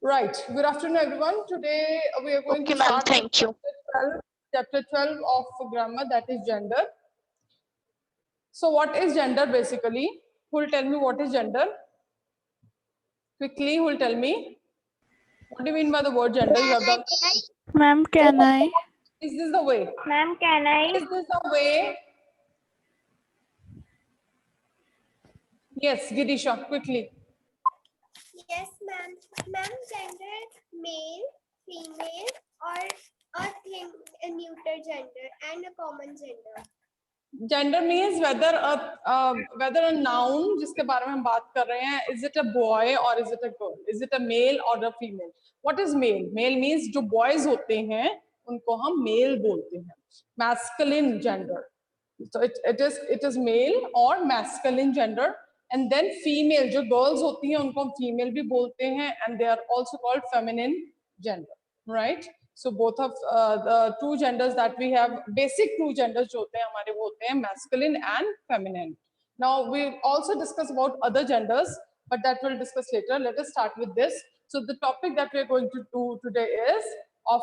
Right. Good afternoon, everyone. Today we are going Okay, to ma'am. start Thank you. chapter 12 of grammar, that is gender. So what is gender basically? Who will tell me what is gender? Quickly, who will tell me? What do you mean by the word gender? You have done. Ma'am, can I? Is this the way? Ma'am, can I? Is this the way? Yes, Girisha, quickly. Yes, ma'am. Ma'am, gender, male, female, or a thing, a neuter gender and a common gender. Gender means whether a noun जिसके बारे में हम बात कर रहे हैं, is it a boy or is it a girl? Is it a male or a female? What is male? Male means जो boys होते हैं उनको हम male बोलते हैं. Masculine gender. So it is male or masculine gender. And then female जो girls होती हैं उनको हम female भी बोलते हैं, and they are also called feminine gender, right? So both of the two genders that we have, basic two genders जो होते हैं हमारे वो होते हैं masculine and feminine. Now we also discuss about other genders, but that we'll discuss later. Let us start with this. So the topic that we are going to do today is of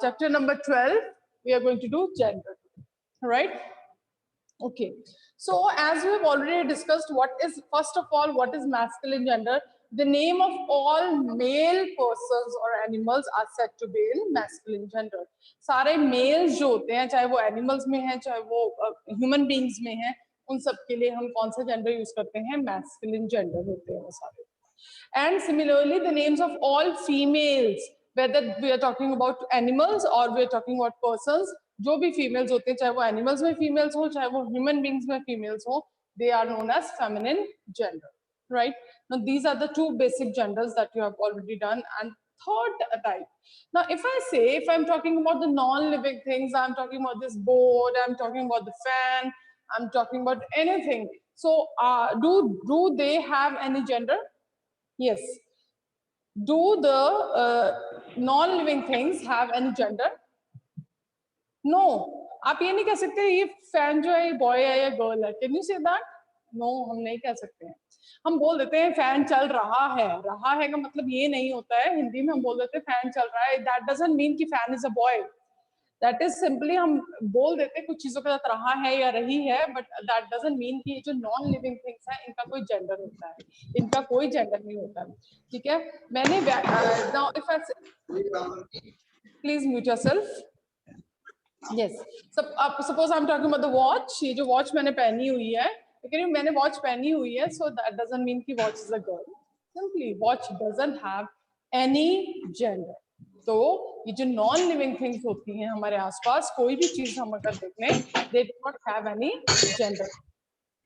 chapter number 12. We are going to do gender, right? Okay, so as we have already discussed, what is, first of all, what is masculine gender? The name of all male persons or animals are said to be in masculine gender. सारे males जो होते हैं, चाहे वो animals में हैं, चाहे वो human beings में हैं, उन सब के लिए हम कौन सा gender use करते हैं? Masculine gender होते हैं वो सारे. And similarly, the names of all females, whether we are talking about animals or we are talking about persons, जो भी females होते हैं, चाहे वो animals में females हो, चाहे वो human beings में females हो, they are known as feminine gender, right? Now these are the two basic genders that you have already done. And third type. Now if I say, if I'm talking about the non-living things, I'm talking about this board, I'm talking about the fan, I'm talking about anything. So do they have any gender? Yes. Do the non-living things have any gender? No. आप ये नहीं कह सकते ये fan जो है ये boy है या गर्ल है. Can you say that? No, हम नहीं कह सकते हैं. हम बोल देते हैं फैन चल रहा है का मतलब ये नहीं होता है. हिंदी में हम बोल देते हैं फैन चल रहा है. That doesn't mean कि fan is a boy. That is simply हम बोल देते हैं कुछ चीजों के साथ रहा है या रही है, but that doesn't mean कि जो नॉन लिविंग थिंग्स हैं इनका कोई जेंडर होता है. इनका कोई जेंडर नहीं होता है. ठीक है. मैंने now if I please mute yourself. Yes. So suppose I'm talking about the watch. ये जो watch मैंने पहनी हुई है, लेकिन मैंने watch पहनी हुई है, so that doesn't mean कि watch is a girl. Simply watch doesn't have any gender. तो ये जो नॉन लिविंग थिंग्स होती हैं हमारे आसपास, कोई भी चीज हम अगर देख लें, they do not have any gender.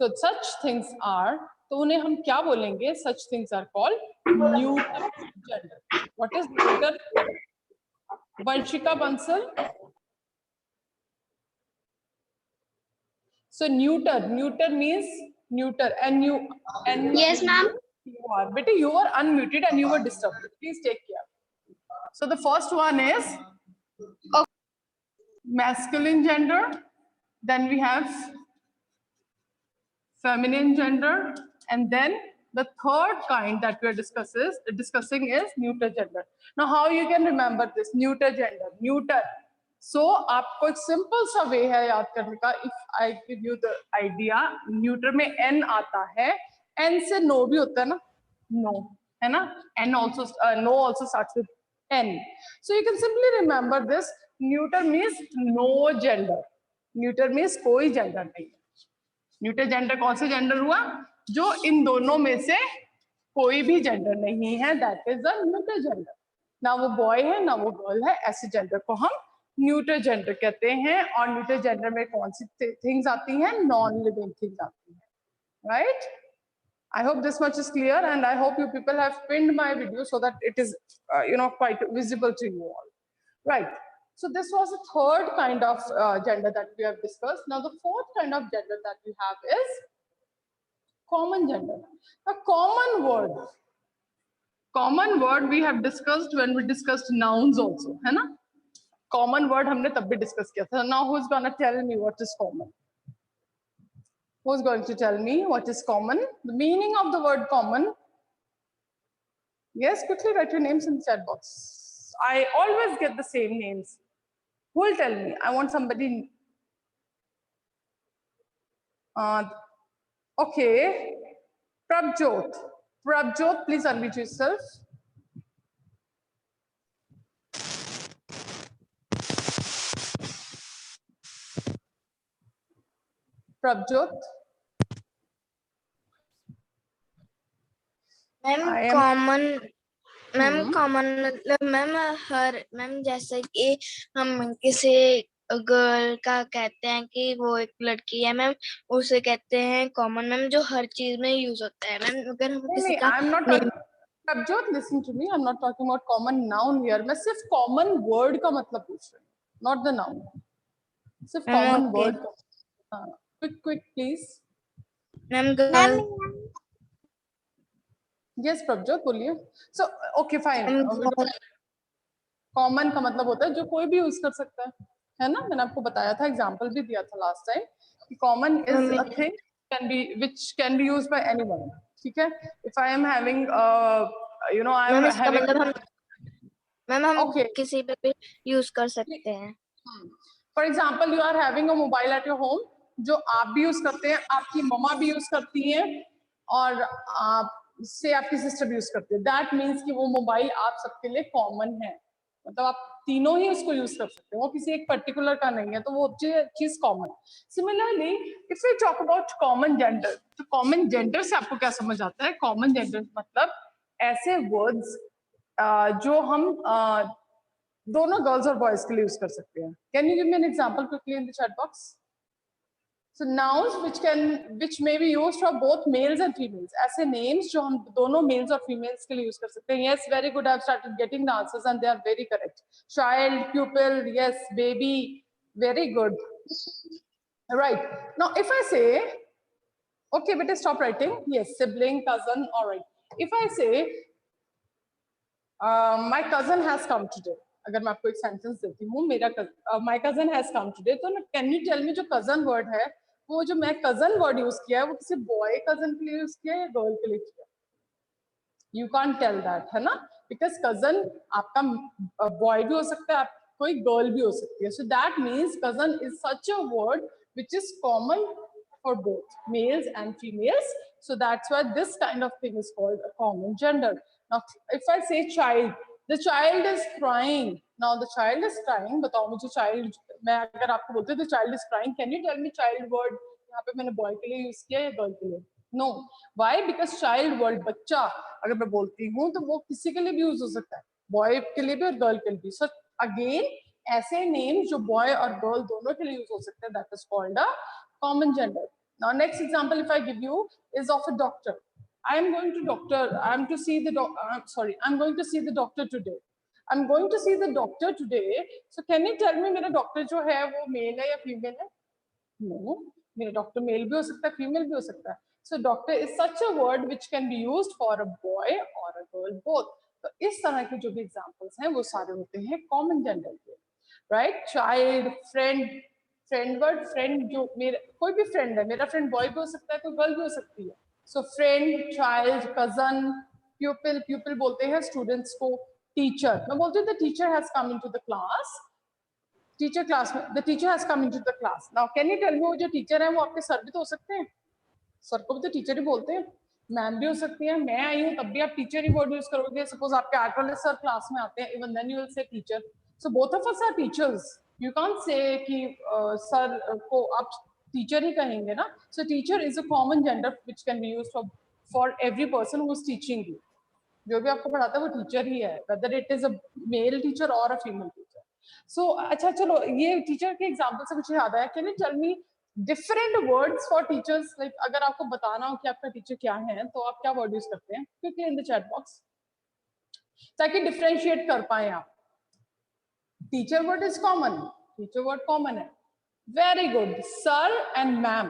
So such things are, तो उन्हें हम क्या बोलेंगे? Such things are called neuter gender. What is neuter? Vanshika Bansal. So neuter means neuter, and you and Yes, ma'am. you are, but you were unmuted and you were disturbed. Please take care. So the first one is masculine gender. Then we have feminine gender, and then the third kind that we are discussing is neuter gender. Now, how you can remember this neuter gender? Neuter. So, आपको एक simple सा way है याद करने का. If I give you the idea, neuter में n आता है, n से no भी होता है ना, no, है ना? N also no also starts with n. So you can simply remember this. Neuter means no gender. Neuter means कोई gender नहीं. न्यूटर जेंडर कौन से जेंडर हुआ? जो इन दोनों में से कोई भी जेंडर नहीं है, that is a neuter gender. ना वो बॉय है ना वो गर्ल है, ऐसे जेंडर को हम न्यूटर जेंडर कहते हैं. और न्यूटर जेंडर में कौन सी थिंग्स आती हैं? नॉन लिविंग थिंग्स आती हैं, right? I hope this much is clear, and I hope you people have pinned my video so that it is quite visible to you all, right? So this was the third kind of gender that we have discussed. Now the fourth kind of gender that we have is common gender. A common word we have discussed when we discussed nouns also, है ना? Common word हमने तब भी discuss किया था. Now who's gonna tell me what is common? Who's going to tell me what is common? The meaning of the word common. Yes, quickly write your names in the chat box. I always get the same names. Who will tell me? I want somebody. Okay. Prabjot. Prabjot, please unmute yourself. Prabjot. Ma'am common मतलब ma'am हर ma'am जैसे कि हम किसी girl का कहते हैं कि वो एक लड़की है मैम, उसे कहते हैं कॉमन मैम, जो हर चीज में यूज होता है मैम। अगर हम किसी का Prabjot, listen to me. I'm not talking about common noun here. मैं सिर्फ common word का मतलब पूछ रही हूँ, not the noun. सिर्फ common word का. Quick, please. Ma'am Yes, Prabjot, बोलिए. So, okay, fine. Common का मतलब होता है जो कोई भी यूज कर सकता है ना? मैंने आपको बताया था, एग्जांपल भी दिया था लास्ट टाइम कि common is a thing which can be used by anyone. ठीक है? If I am having, I am having. Ma'am हम किसी पे भी यूज कर सकते हैं. For example, you are having a mobile at your home, जो आप भी यूज करते हैं, आपकी मम्मा भी यूज करती हैं, और से आपकी सिस्टर भी यूज करती है. दैट मीन्स कि वो मोबाइल आप सबके लिए कॉमन है, मतलब आप तीनों ही उसको यूज कर सकते हो, वो किसी एक पर्टिकुलर का नहीं है, तो वो चीज common. Similarly if we talk about common gender, तो कॉमन जेंडर से आपको क्या समझ आता है? कॉमन जेंडर मतलब ऐसे वर्ड्स जो हम दोनों गर्ल्स और बॉयज के लिए यूज कर सकते हैं. Can you give me an example quickly in the chat box? So nouns which may be used for both males and females. ऐसे names जो हम दोनों males और females के लिए use कर सकते हैं. Yes, very good. I've started getting the answers and they are very correct. Child, pupil, yes, baby, very good. Right. Now, if I say, okay, but stop writing. Yes, sibling, cousin. All right. If I say, my cousin has come today. अगर मैं आपको एक sentence देती हूँ, मेरा my cousin has come today, तो can you tell मी जो cousin word है, वो जो मैं cousin वर्ड यूज किया है, वो किसी बॉय cousin के लिए यूज किया है या गर्ल के लिए किया? यू कांट टेल दैट, है ना? बिकॉज cousin आपका बॉय भी हो सकता है, आप कोई गर्ल भी हो सकती है. So that means cousin is such a word which is common for both males and females. So that's why this kind of thing is called a common gender. Now, if I say child, the child is crying. Now the child is crying. बताओ मुझे child, मैं अगर आपको बोलती हूँ the child is crying, can you tell me child word यहाँ पे मैंने boy के लिए use किया या girl के लिए? No. Why? Because child word बच्चा अगर मैं बोलती हूँ तो वो किसी के लिए भी use हो सकता है, boy के लिए भी और girl के लिए भी. So again, ऐसे names जो boy और girl दोनों के लिए use हो सकते हैं, that is called a common gender. Now next example if I give you is of a doctor. I am going to doctor. I am to see the sorry. I'm going to see the doctor today. I'm going to see the doctor today. So can you tell me मेरा doctor जो है वो male है या female है? No. मेरा doctor male भी हो सकता है, female भी हो सकता है. So doctor is such a word which can be used for a boy or a girl both. तो इस तरह के जो भी examples हैं वो सारे होते हैं common gender के. Right? Child, friend. Friend word, friend जो मेरा कोई भी फ्रेंड है, मेरा फ्रेंड बॉय भी हो सकता है, कोई गर्ल भी हो सकती है. So friend, child, cousin, pupil, pupil बोलते हैं स्टूडेंट्स को. टीचर, मैं बोलती हूँ the teacher has come into the class. Teacher class में, the teacher has come into the class. Now can you tell me वो जो टीचर है वो आपके सर भी तो हो सकते हैं? सर को भी तो टीचर ही बोलते हैं. मैम भी हो सकती है. मैं आई हूँ तब भी आप टीचर ही वर्ड यूज करोगे. सपोज आपके आर्ट वाले सर क्लास में आते हैं, even then you will say teacher. So both of us are teachers. You can't say कि सर को आप टीचर ही कहेंगे ना. So teacher is a common gender which can be used for every person who is teaching you. जो भी आपको पढ़ाता है वो टीचर ही है, whether it is a male teacher or a female teacher. So अच्छा चलो, ये टीचर के एग्जांपल से मुझे याद आया. Can you tell me different words for teachers? Like अगर आपको बताना हो कि आपका टीचर क्या है तो आप क्या वर्ड यूज करते हैं? Quickly in the chat box, ताकि डिफरेंशिएट कर पाए आप. Teacher word is common. Teacher word common है. Very good. Sir and ma'am.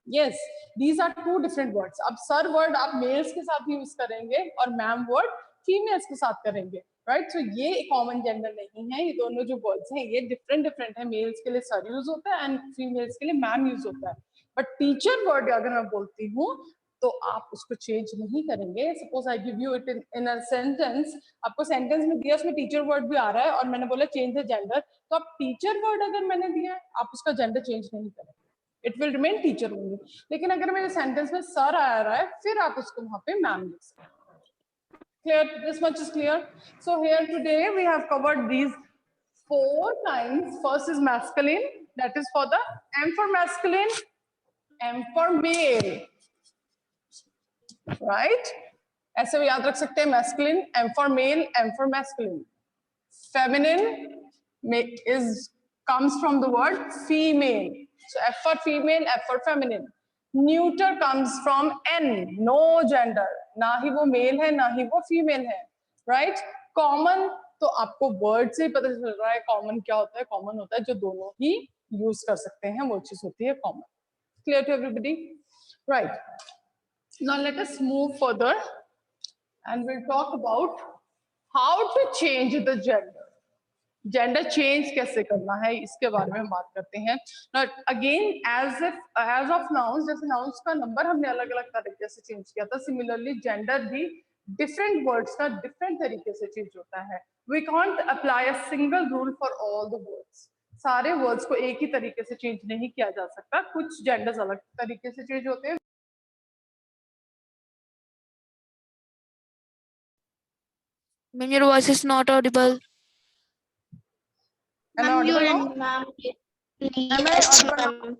Yes, these are two different words. अब sir word आप males के साथ use करेंगे और ma'am word females के साथ करेंगे. Right? So ये common gender नहीं है. ये दोनों जो words हैं ये different है. Males के लिए sir use होता है and females के लिए ma'am use होता है. But teacher word अगर मैं बोलती हूँ तो आप उसको चेंज नहीं करेंगे. Suppose I give you it in a sentence, आपको सेंटेंस में दिया, उसमें टीचर वर्ड भी आ रहा है और मैंने बोला चेंज द जेंडर, तो आप टीचर वर्ड अगर मैंने दिया है, आप उसका जेंडर चेंज नहीं करेंगे, it will remain teacher only. लेकिन अगर मेरे सेंटेंस में सर आ रहा है, फिर आप उसको वहां पे मैम लिख सकते हैं. Clear? This much is clear. So here today we have covered these 4 kinds. First is masculine, that is for the M for masculine, M for male, right? ऐसे भी याद रख सकते हैं, masculine, M for male, M for masculine. Feminine is comes from the word female. So F for female, F for feminine. Neuter comes from N, no gender. ना ही वो mail है ना ही वो फीमेल है, राइट. कॉमन तो आपको word से ही पता चल रहा है कॉमन क्या होता है. कॉमन होता है जो दोनों ही यूज कर सकते हैं, वो चीज होती है common. Clear to everybody, right. Now let us move further and will talk about how to change the gender. Gender change कैसे करना है, इसके बारे में हम बात करते हैं. अगेन एज ऑफ नाउन्स, जैसे नाउन्स का नंबर हमने अलग अलग तरीके से चेंज किया था, सिमिलरली जेंडर भी डिफरेंट वर्ड्स का डिफरेंट तरीके से चेंज होता है. We can't apply a single rule for all the words. सारे वर्ड्स को एक ही तरीके से चेंज नहीं किया जा सकता, कुछ जेंडर्स अलग तरीके से चेंज होते हैं. Ma'am, your voice is not audible. Am I audible now? Am I audible now?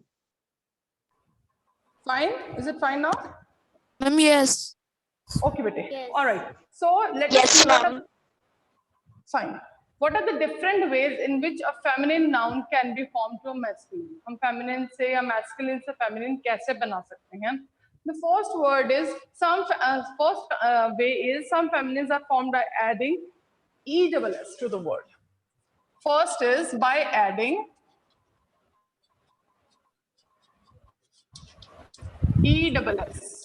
Fine? Is it fine now? Ma'am, yes. Okay, bete. Yes. All right. So let's see what are, fine. What are the different ways in which a feminine noun can be formed to a masculine? हम feminine से या masculine से feminine कैसे बना सकते हैं? The first word is first way is some feminines are formed by adding ESS to the word. First is by adding ESS.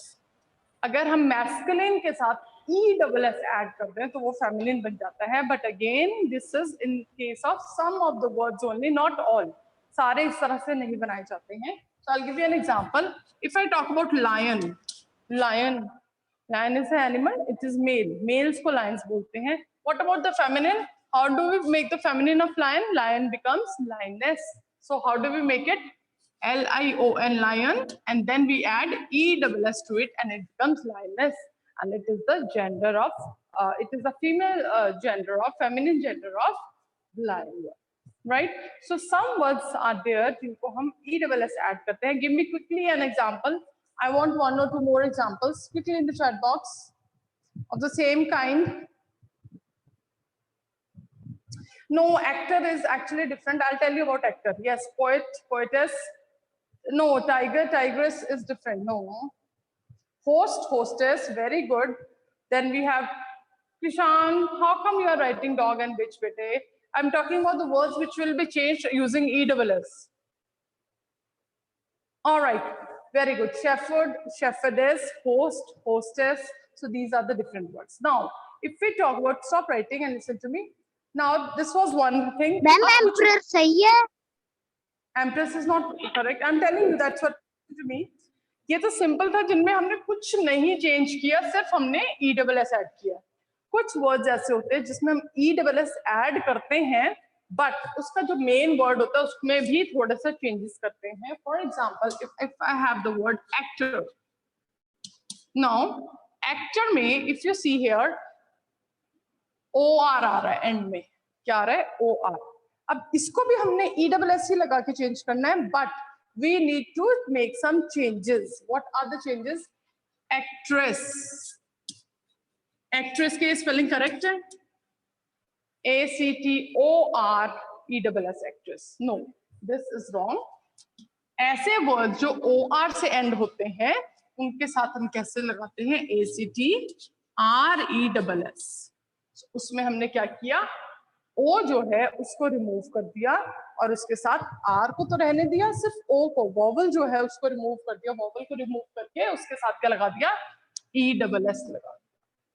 अगर हम masculine के साथ ESS ऐड कर दें तो वो feminine बन जाता है. But again, this is in case of some of the words only, not all. सारे इस तरह से नहीं बनाए जाते हैं. So I'll give you an example. If I talk about lion, lion is an animal. It is male. Males को lions बोलते हैं. What about the feminine? How do we make the feminine of lion? Lion becomes lioness. So how do we make it? Lion, lion, and then we add ESS to it, and it becomes lioness. And it is the gender of, it is the female gender of, feminine gender of lion. Right? So some words are there जिनको हम ESS add करते हैं. Give me quickly an example. I want 1 or 2 more examples quickly in the chat box of the same kind. No, actor is actually different. I'll tell you about actor. Yes, poet, poetess. No, tiger, tigress is different. No. Host, hostess, very good. Then we have Krishan. How come you are writing dog and bitch, bete? I'm talking about the words which will be changed using ESS. All right, very good. Shepherd, shepherdess, host, hostess. So these are the different words. Now, if we talk about, stop writing and listen to me. Now, this was one thing. Ma'am, emperor सही है. Empress is not correct. I'm telling you, that's what to me. ये तो simple था जिनमें हमने कुछ नहीं change किया, सिर्फ हमने ESS ऐड किया. कुछ वर्ड्स ऐसे होते हैं जिसमें हम ESS ऐड करते हैं, बट उसका जो मेन वर्ड होता है उसमें भी थोड़ा सा चेंजेस करते हैं. For example, if I have the word actor. Now actor में if you see here OR आ रहा है एंड में. क्या आ रहा है? OR. अब इसको भी हमने ESS ही लगा के चेंज करना है, but we need to make some changes. What are the changes? Actress. Actress के spelling correct है? ACTORESS, actress. No, this is wrong. ऐसे words जो OR से end होते हैं, उनके साथ हम कैसे लगाते हैं? ACTRESS. उसमें हमने क्या किया? O जो है उसको रिमूव कर दिया और उसके साथ R को तो रहने दिया, सिर्फ O को, वॉवल जो है उसको रिमूव कर दिया. वॉवल को रिमूव करके उसके साथ क्या लगा दिया? ESS लगा.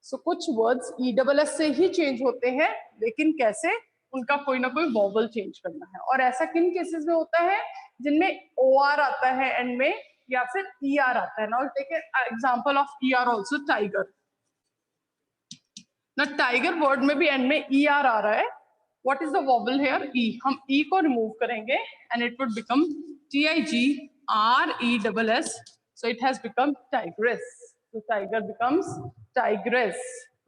सो कुछ वर्ड्स ESS से ही चेंज होते हैं, लेकिन कैसे? उनका कोई ना कोई वॉवल चेंज करना है. और ऐसा किन केसेस में होता है? जिनमें OR आता है एंड में, या फिर ER आता है. Now take an example of ER also, tiger. Now tiger word में भी end में ER आ रहा है. What is the vowel here? E. हम E को remove करेंगे and it would become TIGRESS. So it has become tigress. So tiger becomes tigress,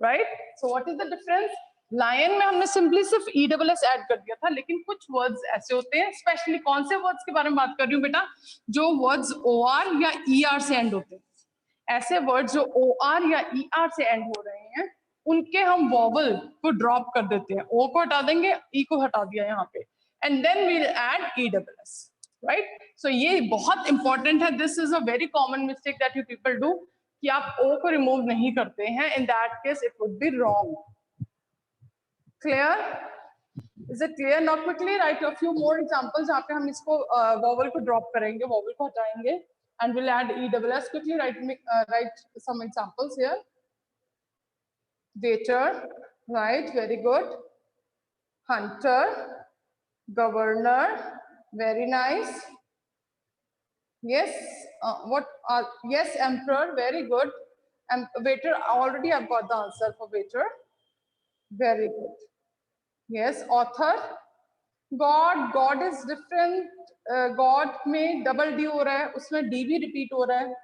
right? So what is the difference? Lion में हमने simply सिर्फ ESS add कर दिया था, लेकिन कुछ words ऐसे होते हैं, स्पेशली कौन से words के बारे में बात कर रही हूँ बेटा, जो words OR या ER से end होते हैं. ऐसे words जो OR या ER से end हो रहे हैं, उनके हम vowel को drop कर देते हैं. O को हटा देंगे, E को हटा दिया यहाँ पे, and then we'll add ESS, right? So ये बहुत important है. This is a very common mistake that you people do, कि आप O को remove नहीं करते हैं. In that case, it would be wrong. Clear? Is it clear? Now quickly write a few more examples जहाँ पे हम इसको vowel को drop करेंगे, vowel को हटाएंगे, and we'll add ESS. Quickly write some examples here. Waiter, right? Very good. Hunter, governor, very nice. Yes. Yes, emperor, very good. Waiter, already I've got the answer for waiter. Very good. Yes, author. God is different. God में double D हो रहा है, उसमें D भी repeat हो रहा है.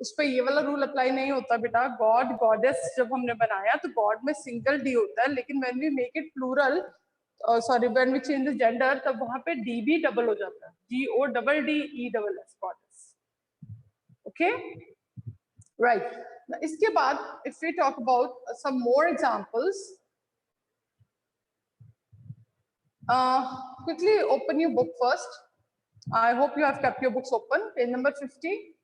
उस पे ये वाला रूल अप्लाई नहीं होता बेटा. गॉड गॉडेस जब हमने बनाया तो गॉड में सिंगल डी होता है, लेकिन when we make it plural, sorry when we change the gender, तब वहां पे डी भी डबल हो जाता है. GODDESS goddess. Okay, right. इसके बाद if we talk about some more examples, quickly open your book first. I hope you have kept your books open. Page number 50.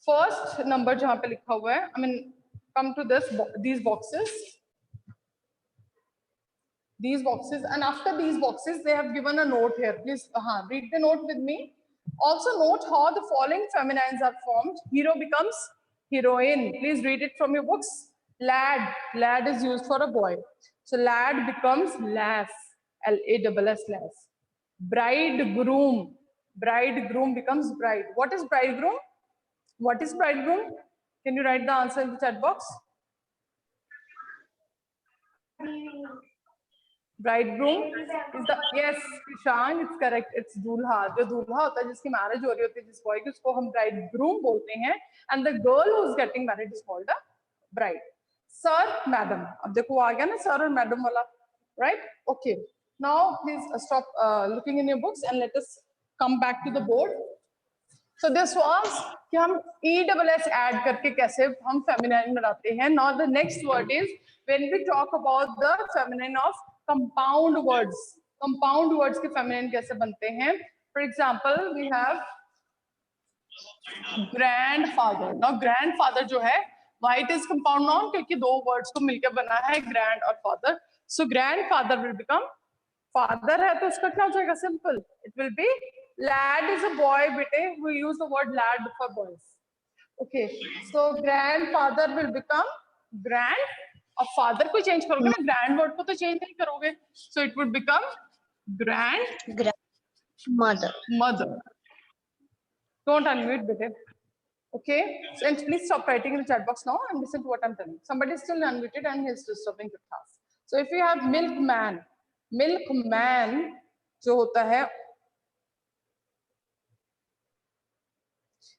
First number जहाँ पे लिखा हुआ है, I mean, come to these boxes, and after these boxes they have given a note here. Please read the note with me. Also note how the following feminines are formed. Hero becomes heroine. Please read it from your books. Lad is used for a boy, so lad becomes lass, LASS, lass. Bridegroom becomes bride. What is bridegroom? What is bridegroom? Can you write the answer in the chat box? Bridegroom is the, yes, Krishan, it's correct. It's दूल्हा. जो दूल्हा होता है, जिसकी marriage हो रही होती है जिस बॉय की, उसको हम bridegroom बोलते हैं. And the girl who is getting married is called a bride. Sir, madam. अब देखो आ गया ना sir और madam वाला, right? Okay. Now please stop looking in your books and let us come back to the board. So this was कि हम ESS add करके कैसे हम feminine बनाते हैं. Now the next word is when we talk about the feminine of compound words. Compound words के feminine कैसे बनते हैं? For example, we have grandfather. Now grandfather जो है, why it is compound noun? क्योंकि दो words को मिलकर बना है grand और father. So grandfather will become father है तो उसका क्या हो जाएगा? Simple. It will be lad is a boy, bete. We use the word lad for boys. Okay. So grandfather will become grand. अब father को change करोगे ना, grand word को तो change नहीं करोगे. So it would become grandmother. Don't unmute, bete. Okay. So, and please stop writing in the chat box now and listen to what I'm telling. Somebody is still unmuted and he's disturbing the class. So if you have milkman जो होता है,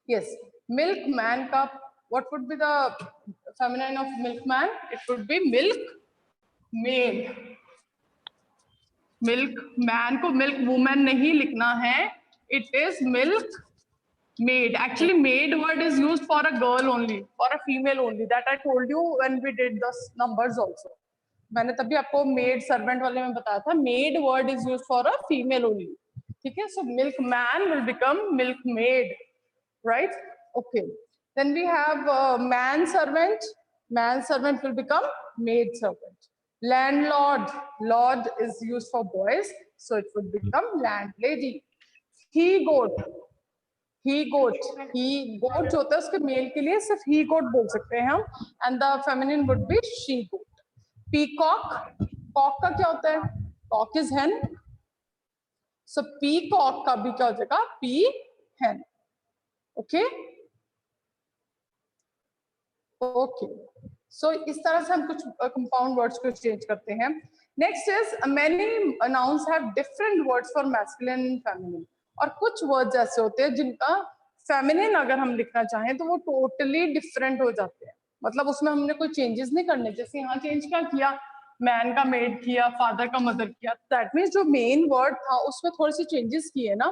yes, milkman का what would be the feminine of milkman? It would be milkmaid. Milkman को milkwoman नहीं लिखना है, it is milkmaid. Actually maid word is used for a girl only, for a female only. That I told you when we did the numbers also. मैंने तभी आपको maid servant वाले में बताया था, maid word is used for a female only. ठीक है? So milkman will become milkmaid, right? Okay. Then we have man servant. Man servant will become maid servant. Landlord. Lord is used for boys, so it would become landlady. He goat. He goat जो होता है उसके mail के लिए सिर्फ he goat बोल सकते हैं हम, and the feminine would be she goat. Peacock. Cock का क्या होता है? Cock is hen. So peacock का भी क्या हो जाएगा? P hen. ओके ओके, सो इस तरह से हम कुछ कंपाउंड वर्ड्स को चेंज करते हैं. Next is many nouns have different words for masculine and feminine. और कुछ वर्ड्स ऐसे होते हैं जिनका फेमिनिन अगर हम लिखना चाहें तो वो टोटली डिफरेंट हो जाते हैं. मतलब उसमें हमने कोई चेंजेस नहीं करने. जैसे यहाँ चेंज क्या किया, मैन का मेड किया, फादर का मदर किया. दैट मीन्स जो मेन वर्ड था उसमें थोड़े से चेंजेस किए ना.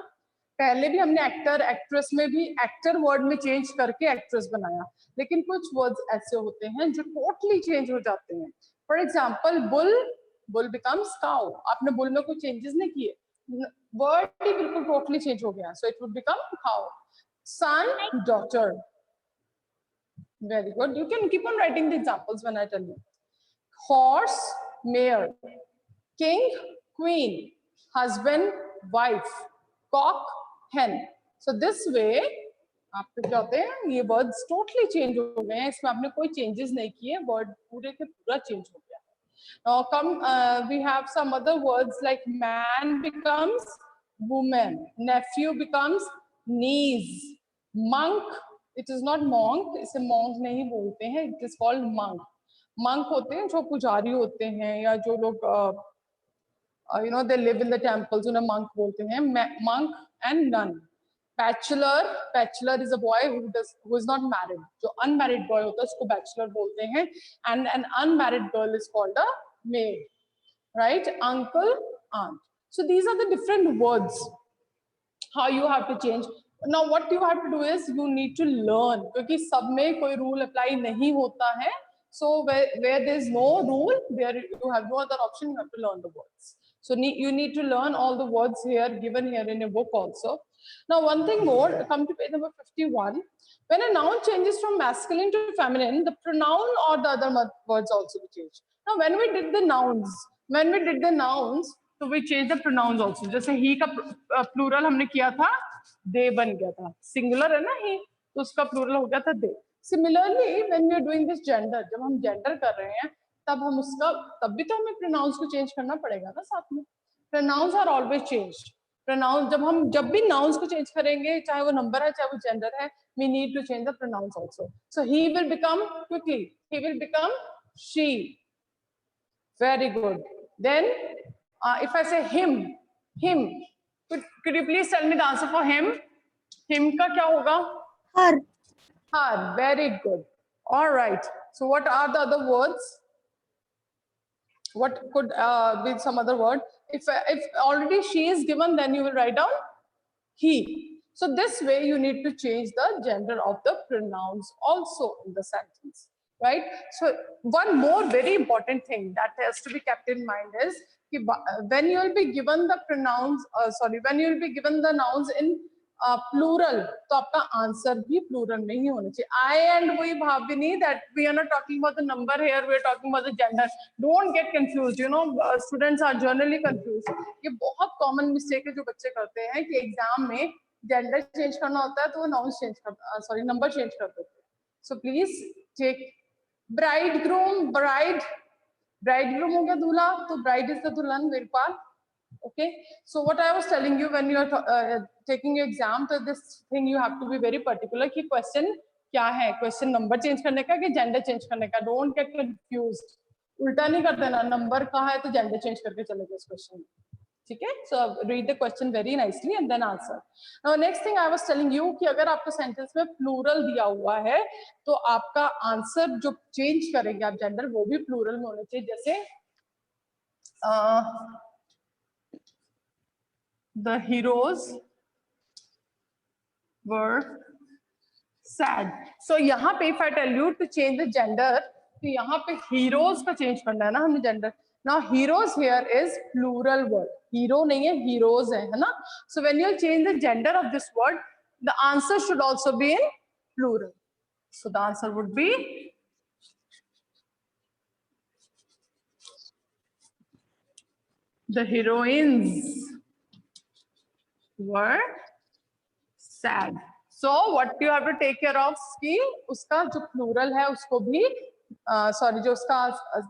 पहले भी हमने एक्टर एक्ट्रेस में भी एक्टर वर्ड में चेंज करके एक्ट्रेस बनाया. लेकिन कुछ वर्ड्स ऐसे होते हैं जो टोटली चेंज हो जाते हैं. For example bull, bull becomes cow. आपने बुल में कोई चेंजेस नहीं किए, वर्ड ही बिल्कुल टोटली चेंज हो गया. So it would become cow. Son, daughter. Very good. You can keep on writing the examples when I tell you. Horse, mare. King, queen. Husband, wife. Cock, hen. So this way आपके क्या होते हैं, ये words totally change हो गए हैं. इसमें आपने कोई चेंजेस नहीं किए, वर्ड पूरे के पूरा चेंज हो गया. Now come, we have some other words like man becomes woman, nephew becomes niece, monk, it is not monk, इसे monk नहीं बोलते हैं, it is called monk. monk होते हैं जो पुजारी होते हैं या जो लोग you know they live in the temples, उन्हें monk बोलते हैं. monk and nun. Bachelor, bachelor is a boy who is not married. जो unmarried boy होता है उसको bachelor बोलते हैं. And an unmarried girl is called a maid, right? Uncle, aunt. So these are the different words how you have to change. Now what you have to do is you need to learn, क्योंकि सब में कोई rule apply नहीं होता है. So where there is no rule, there you have no other option, you have to learn the words. So you need to learn all the words here given here in your book also. Now one thing more, come to page number 51. When a noun changes from masculine to feminine, the pronoun or the other words also will change. Now when we did the nouns, तो we change the pronouns also. जैसे he का plural हमने किया था, they बन गया था. Singular है ना he, तो उसका plural हो गया था they. Similarly, when we are doing this gender, जब हम gender कर रहे हैं, तब हम उसका, तब भी तो हमें pronouns को change करना पड़ेगा ना साथ में. Pronouns are always changed. Pronouns जब भी nouns को change करेंगे, चाहे वो number है, चाहे वो gender है, we need to change the pronouns also. So he will become, quickly, he will become she. Very good. Then if I say him, could you please tell me the answer for him? Him का क्या होगा? Her. Her. Very good. All right. So what are the other words? What could be some other word? If already she is given, then you will write down he. So this way you need to change the gender of the pronouns also in the sentence, right? So one more very important thing that has to be kept in mind is when you will be given the pronouns, when you will be given the nouns in plural, तो आपका answer भी plural में ही होना चाहिए. I and we Bhavini, that we are not talking about the number here, we are talking about the gender. Don't get confused. You know, students are generally confused. ये बहुत common mistake है जो बच्चे करते हैं कि एग्जाम में gender change करना होता है तो वो नाउन चेंज कर नंबर चेंज कर देते हैं. So please take bridegroom, bridegroom हो गया दूल्हा, तो ब्राइड इज द दुल्हन, Veerpal. Okay, so what I was telling you, when you are taking your exam, so this thing you have to be very particular कि question क्या है, question number change करने का कि gender change करने का. Don't get confused. उल्टा नहीं कर देना, number कहाँ है तो gender change करके चलेगा इस question में. ठीक है? So read the question very nicely and then answer. Now next thing I was telling you कि अगर आपको sentence में plural दिया हुआ है तो आपका answer जो change करेंगे आप gender वो भी plural में होना चाहिए. जैसे the heroes were sad. So यहाँ पे if I tell you to change the gender, तो यहाँ पे heroes का change करना है ना हमने gender. Now heroes here is plural word. Hero नहीं है, heroes है ना. So when you change the gender of this word, the answer should also be in plural. So the answer would be the heroines were sad. So what you have to take care of कि उसका जो plural है उसको भी जो उसका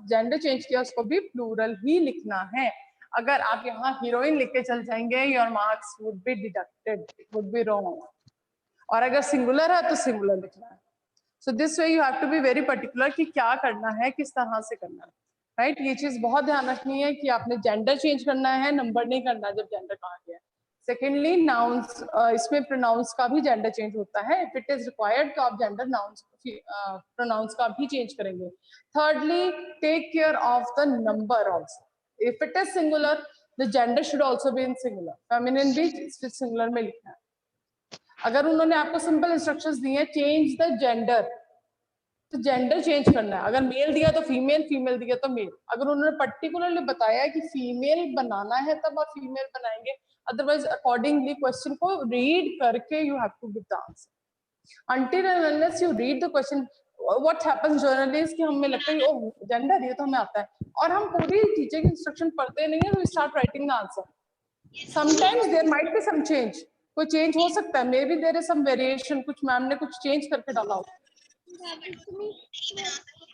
gender change किया उसको भी प्लूरल ही लिखना है. अगर आप यहाँ हीरोइन लिख के चल जाएंगे, your marks would be deducted, it would be wrong. और अगर सिंगुलर है तो सिंगुलर लिखना है। So this way you have to be very particular कि क्या करना है, किस तरह से करना है, राइट। ये चीज बहुत ध्यान रखनी है कि आपने जेंडर चेंज करना है, नंबर नहीं करना जब जेंडर कहा गया है। सेकेंडली नाउन्स, इसमें प्रोनाउंस का भी जेंडर चेंज होता है, इफ इट इज रिक्वायर्ड तो आप जेंडर नाउन्स प्रोनाउंस का भी चेंज करेंगे। Thirdly take care of the number also, if it is singular the gender should also be in singular, feminine भी सिंगुलर में लिखना है। अगर उन्होंने आपको सिंपल इंस्ट्रक्शंस दी हैं चेंज द जेंडर, तो जेंडर चेंज करना है। अगर मेल दिया तो फीमेल, फीमेल दिया तो मेल। अगर उन्होंने पर्टिकुलरली बताया कि फीमेल बनाना है तब आप फीमेल बनाएंगे, अदरवाइज अकॉर्डिंगली क्वेश्चन को रीड करके you have to give the answer. Until and unless you read the question, what happens generally कि हमें लगता है ओह जेंडर ये तो हमें आता है, और हम पूरी टीचर की इंस्ट्रक्शन पढ़ते नहीं है, we start writing the answer. Sometimes there might be some change, कोई चेंज हो सकता है, maybe there is some variation, कुछ मैम ने कुछ चेंज करके डाला हो।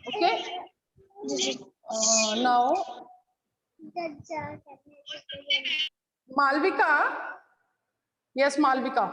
Okay now Malavika, yes Malvika,